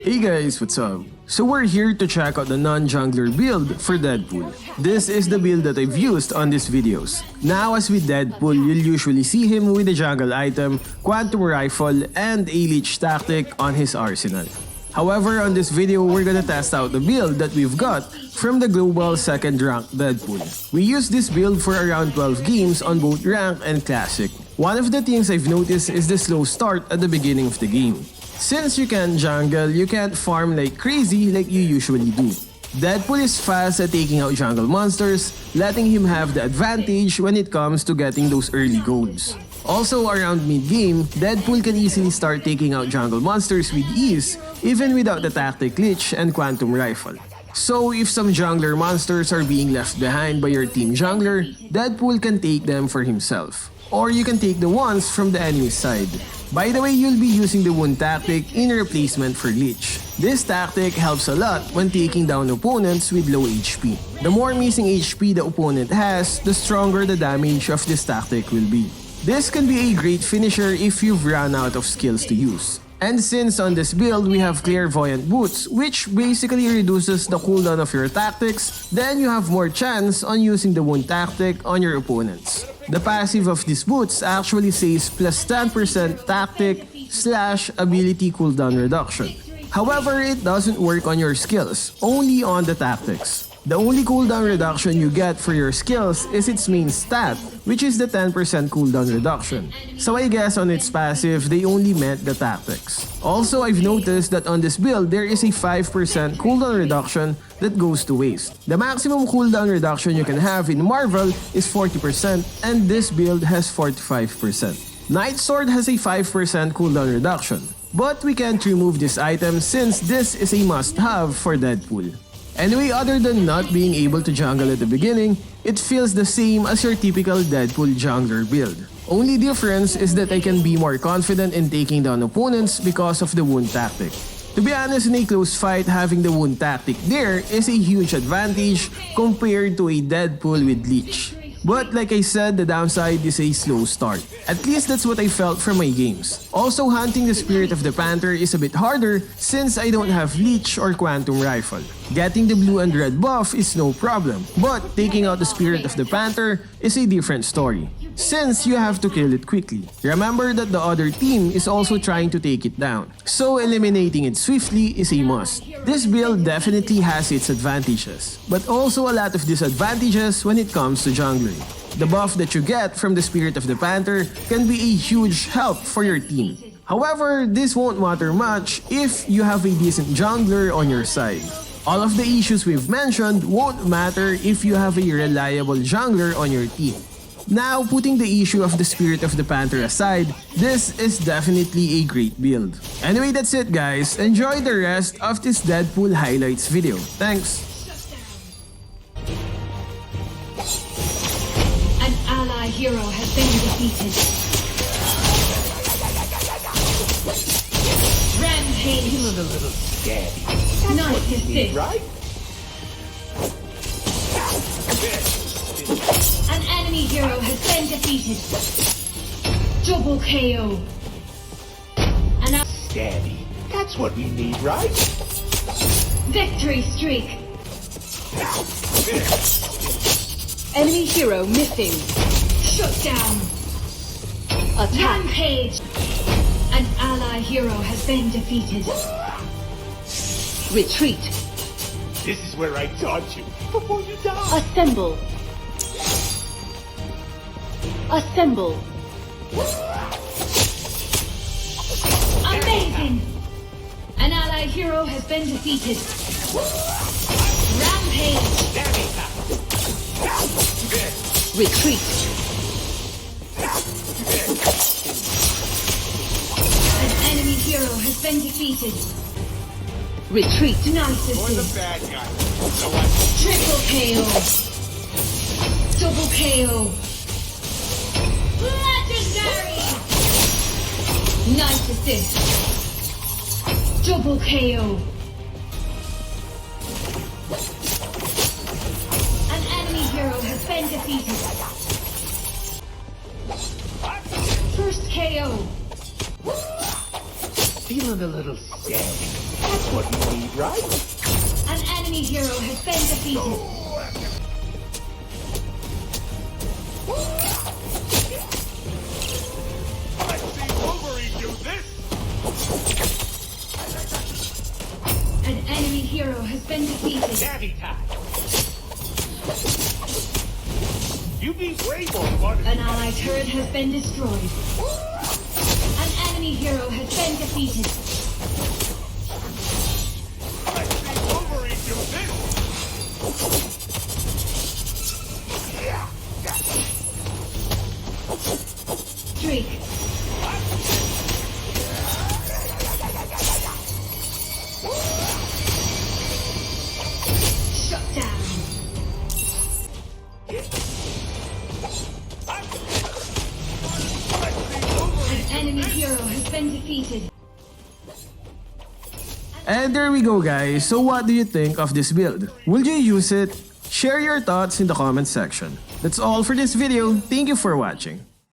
Hey guys, what's up? So we're here to check out the non-jungler build for Deadpool. This is the build that I've used on these videos. Now as with Deadpool, you'll usually see him with a jungle item, quantum rifle, and a leech tactic on his arsenal. However, on this video, we're gonna test out the build that we've got from the global second rank Deadpool. We used this build for around 12 games on both rank and classic. One of the things I've noticed is the slow start at the beginning of the game. Since you can jungle, you can't farm like crazy like you usually do. Deadpool is fast at taking out jungle monsters, letting him have the advantage when it comes to getting those early golds. Also around mid-game, Deadpool can easily start taking out jungle monsters with ease, even without the tactic Leech and quantum rifle. So if some jungler monsters are being left behind by your team jungler, Deadpool can take them for himself. Or you can take the ones from the enemy side. By the way, you'll be using the wound tactic in replacement for Leech. This tactic helps a lot when taking down opponents with low HP. The more missing HP the opponent has, the stronger the damage of this tactic will be. This can be a great finisher if you've run out of skills to use. And since on this build we have clairvoyant boots, which basically reduces the cooldown of your tactics, then you have more chance on using the wound tactic on your opponents. The passive of these boots actually says plus 10% tactic / ability cooldown reduction. However, it doesn't work on your skills, only on the tactics. The only cooldown reduction you get for your skills is its main stat, which is the 10% cooldown reduction. So I guess on its passive, they only meant the tactics. Also, I've noticed that on this build, there is a 5% cooldown reduction that goes to waste. The maximum cooldown reduction you can have in Marvel is 40%, and this build has 45%. Night Sword has a 5% cooldown reduction, but we can't remove this item since this is a must-have for Deadpool. Anyway, other than not being able to jungle at the beginning, it feels the same as your typical Deadpool jungler build. Only difference is that I can be more confident in taking down opponents because of the wound tactic. To be honest, in a close fight, having the wound tactic there is a huge advantage compared to a Deadpool with Leech. But like I said, the downside is a slow start. At least that's what I felt from my games. Also, hunting the Spirit of the Panther is a bit harder since I don't have Leech or Quantum Rifle. Getting the blue and red buff is no problem, but taking out the Spirit of the Panther is a different story, since you have to kill it quickly. Remember that the other team is also trying to take it down, so eliminating it swiftly is a must. This build definitely has its advantages, but also a lot of disadvantages when it comes to jungling. The buff that you get from the Spirit of the Panther can be a huge help for your team. However, this won't matter much if you have a decent jungler on your side. All of the issues we've mentioned won't matter if you have a reliable jungler on your team. Now, putting the issue of the Spirit of the Panther aside, this is definitely a great build. Anyway, that's it guys. Enjoy the rest of this Deadpool highlights video. Thanks! An ally hero has been defeated. Rampage! You look a little scared. Nice assist. Right? An enemy hero has been defeated. Double KO. Steady. That's what we need, right? Victory streak. Enemy hero missing. Shut down. Attack. Rampage. An ally hero has been defeated. Retreat. This is where I taught you before you die. Assemble. Assemble. Amazing! An ally hero has been defeated. Rampage! Retreat! An enemy hero has been defeated. Retreat! Nice You're the assist. bad guy. So I... Triple KO! Double KO! Legendary! Nice assist. Double KO. An enemy hero has been defeated. First KO. Feeling a little sad. That's what you need, right? An enemy hero has been defeated. Let's see Wolverine do this! An enemy hero has been defeated. Navy time! You be brave on one. An allied turret has been destroyed. An enemy hero has been defeated. Let's see Wolverine do this! Drake. Shut down. An enemy hero has been defeated. And there we go guys, so what do you think of this build? Will you use it? Share your thoughts in the comment section. That's all for this video, thank you for watching.